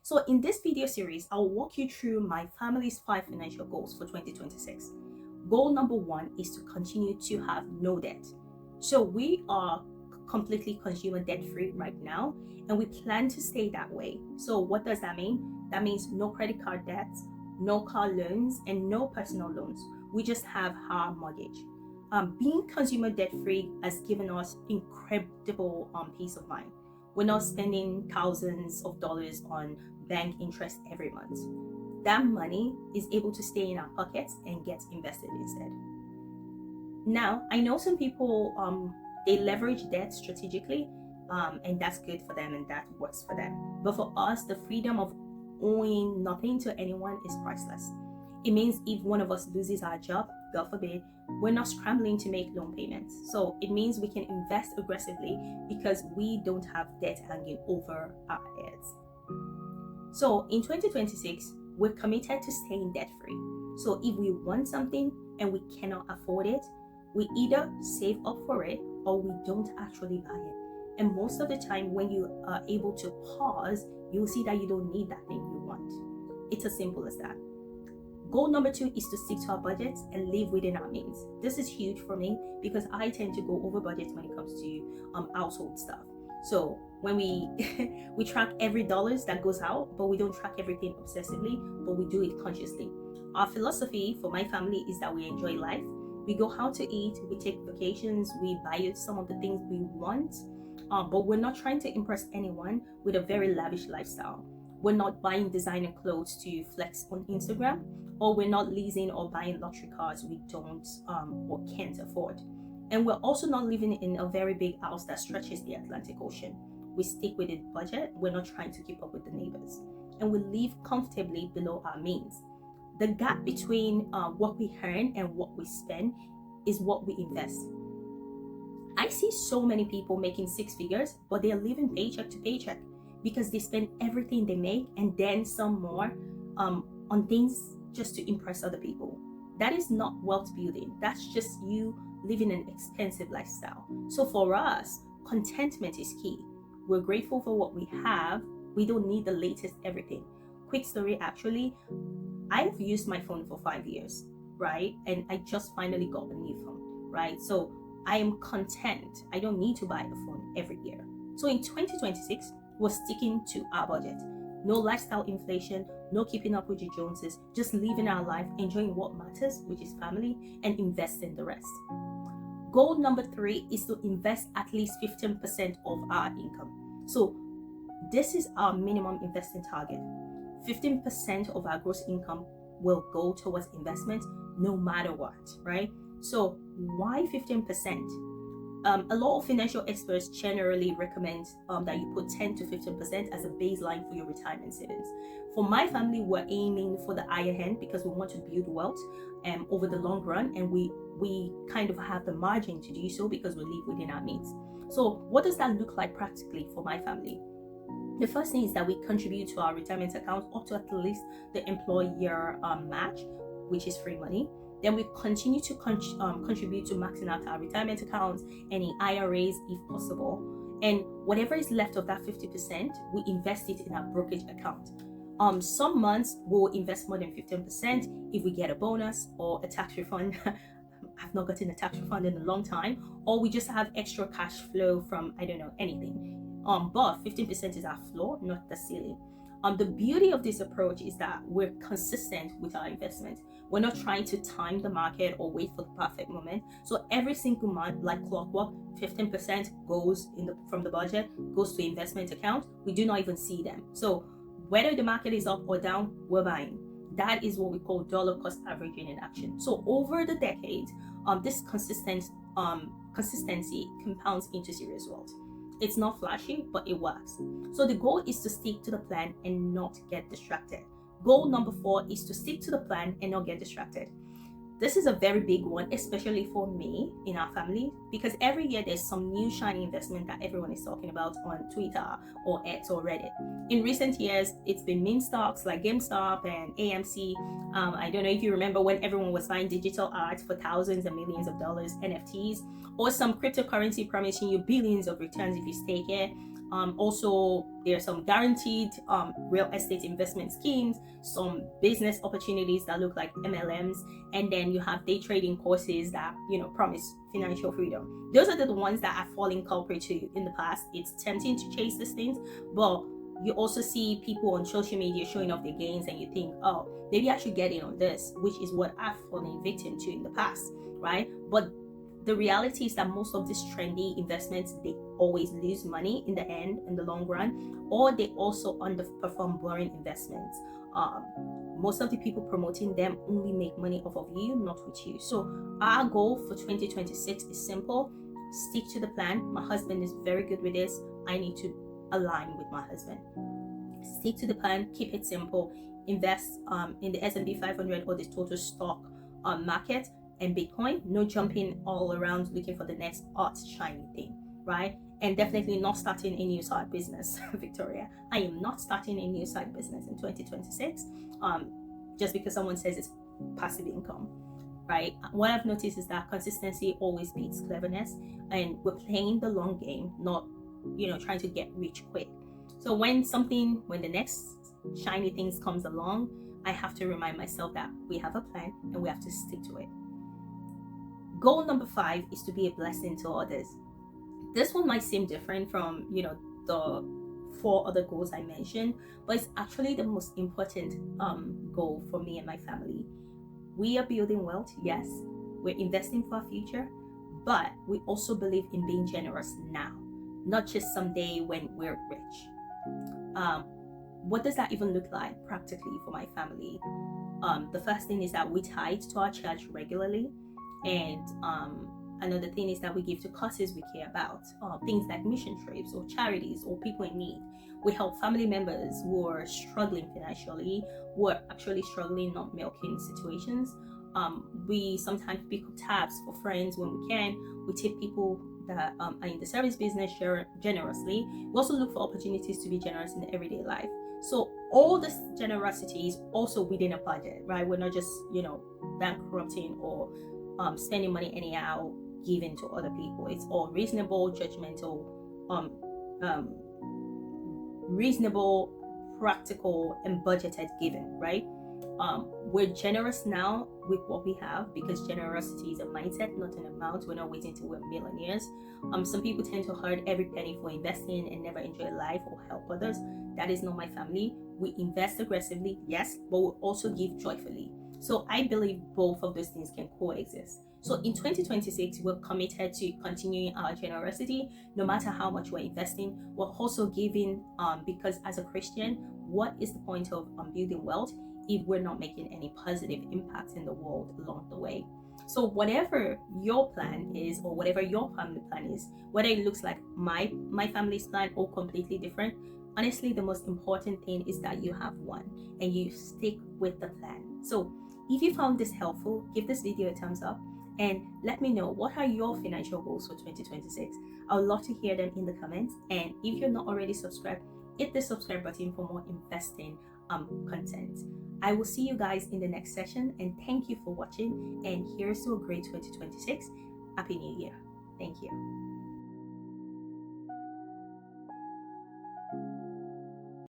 So in this video series, I'll walk you through my family's 5 financial goals for 2026. Goal number 1 is to continue to have no debt. So we are completely consumer debt free right now, and we plan to stay that way. So what does that mean? That means no credit card debts, no car loans, and no personal loans. We just have our mortgage. Being consumer debt free has given us incredible peace of mind. We're not spending thousands of dollars on bank interest every month. That money is able to stay in our pockets and get invested instead. Now, I know some people they leverage debt strategically, and that's good for them and that works for them. But for us, the freedom of owing nothing to anyone is priceless. It means if one of us loses our job, God forbid, we're not scrambling to make loan payments. So it means we can invest aggressively because we don't have debt hanging over our heads. So in 2026, we're committed to staying debt free. So if we want something and we cannot afford it, we either save up for it or we don't actually buy it. And most of the time, when you are able to pause, you'll see that you don't need that thing you want. It's as simple as that. Goal number 2 is to stick to our budgets and live within our means. This is huge for me because I tend to go over budget when it comes to household stuff. So when we we track every dollars that goes out, but we don't track everything obsessively, but we do it consciously. Our philosophy for my family is that we enjoy life. We go out to eat, we take vacations, we buy some of the things we want, but we're not trying to impress anyone with a very lavish lifestyle. We're not buying designer clothes to flex on Instagram, or we're not leasing or buying luxury cars we don't or can't afford. And we're also not living in a very big house that stretches the Atlantic Ocean. We stick with a budget. We're not trying to keep up with the neighbors. And we live comfortably below our means. The gap between what we earn and what we spend is what we invest. I see so many people making 6 figures, but they're living paycheck to paycheck because they spend everything they make and then some more on things just to impress other people. That is not wealth building. That's just you living an expensive lifestyle. So for us, contentment is key. We're grateful for what we have. We don't need the latest everything. Quick story, actually, I've used my phone for 5 years, right? And I just finally got a new phone, right? So I am content. I don't need to buy a phone every year. So in 2026, we're sticking to our budget. No lifestyle inflation, no keeping up with the Joneses, just living our life, enjoying what matters, which is family, and investing the rest. Goal number 3 is to invest at least 15% of our income. So this is our minimum investing target. 15% of our gross income will go towards investment no matter what, right? So why 15%? A lot of financial experts generally recommend that you put 10 to 15% as a baseline for your retirement savings. For my family, we're aiming for the higher end because we want to build wealth over the long run, and we kind of have the margin to do so because we live within our means. So what does that look like practically for my family? The first thing is that we contribute to our retirement account up to at least the employer match, which is free money. Then we continue to contribute to maxing out our retirement accounts, any IRAs if possible. And whatever is left of that 50%, we invest it in our brokerage account. Some months we'll invest more than 15% if we get a bonus or a tax refund. I've not gotten a tax refund in a long time, or we just have extra cash flow from, I don't know, anything. But 15% is our floor, not the ceiling. The beauty of this approach is that we're consistent with our investment. We're not trying to time the market or wait for the perfect moment. So every single month, like clockwork, 15% goes from the budget, goes to investment account. We do not even see them. So whether the market is up or down, we're buying. That is what we call dollar cost averaging in action. So over the decade, this consistency compounds into serious wealth. It's not flashy, but it works. So the goal is to stick to the plan and not get distracted. Goal number 4 is to stick to the plan and not get distracted. This is a very big one, especially for me in our family, because every year there's some new shiny investment that everyone is talking about on Twitter or X or Reddit. In recent years, it's been meme stocks like GameStop and AMC. I don't know if you remember when everyone was buying digital art for thousands and millions of dollars, NFTs, or some cryptocurrency promising you billions of returns if you stake it. Also, there are some guaranteed real estate investment schemes, some business opportunities that look like MLMs, and then you have day trading courses that promise financial freedom. Those are the ones that I've fallen culprit to in the past. It's tempting to chase these things, but you also see people on social media showing off their gains, and you think, oh, maybe I should get in on this, which is what I've fallen victim to in the past, right? But the reality is that most of these trendy investments, they always lose money in the end, in the long run, or they also underperform boring investments. Most of the people promoting them only make money off of you, not with you. So our goal for 2026 is simple: stick to the plan. My husband is very good with this. I need to align with my husband. Stick to the plan, keep it simple, invest in the S&P 500 or the total stock market and Bitcoin. No jumping all around looking for the next hot shiny thing, right? And definitely not starting a new side business. Victoria, I am not starting a new side business in 2026 just because someone says it's passive income, right? What I've noticed is that consistency always beats cleverness, and we're playing the long game, not trying to get rich quick. So when the next shiny things comes along, I have to remind myself that we have a plan and we have to stick to it. Goal number 5 is to be a blessing to others. This one might seem different from the 4 other goals I mentioned, but it's actually the most important goal for me and my family. We are building wealth, yes, we're investing for our future, but we also believe in being generous now, not just someday when we're rich. What does that even look like practically for my family? The first thing is that we tithe to our church regularly, and another thing is that we give to causes we care about, things like mission trips or charities or people in need. We help family members who are struggling financially, who are actually struggling, not milking situations. We sometimes pick up tabs for friends when we can. We tip people that are in the service business generously. We also look for opportunities to be generous in the everyday life. So all this generosity is also within a budget, right? We're not just bankrupting or spending money anyhow, giving to other people. It's all reasonable, judgmental, reasonable, practical, and budgeted giving, right? We're generous now with what we have because generosity is a mindset, not an amount. We're not waiting till we're millionaires. Some people tend to hoard every penny for investing and never enjoy life or help others. That is not my family. We invest aggressively, yes, but we also give joyfully. So I believe both of those things can coexist. So in 2026, we're committed to continuing our generosity, no matter how much we're investing. We're also giving because as a Christian, what is the point of building wealth if we're not making any positive impact in the world along the way? So whatever your plan is, or whatever your family plan is, whether it looks like my family's plan or completely different, honestly, the most important thing is that you have one and you stick with the plan. So if you found this helpful, give this video a thumbs up and let me know, what are your financial goals for 2026? I would love to hear them in the comments. And if you're not already subscribed, hit the subscribe button for more investing content. I will see you guys in the next session, and thank you for watching, and here's to a great 2026. Happy New Year. Thank you.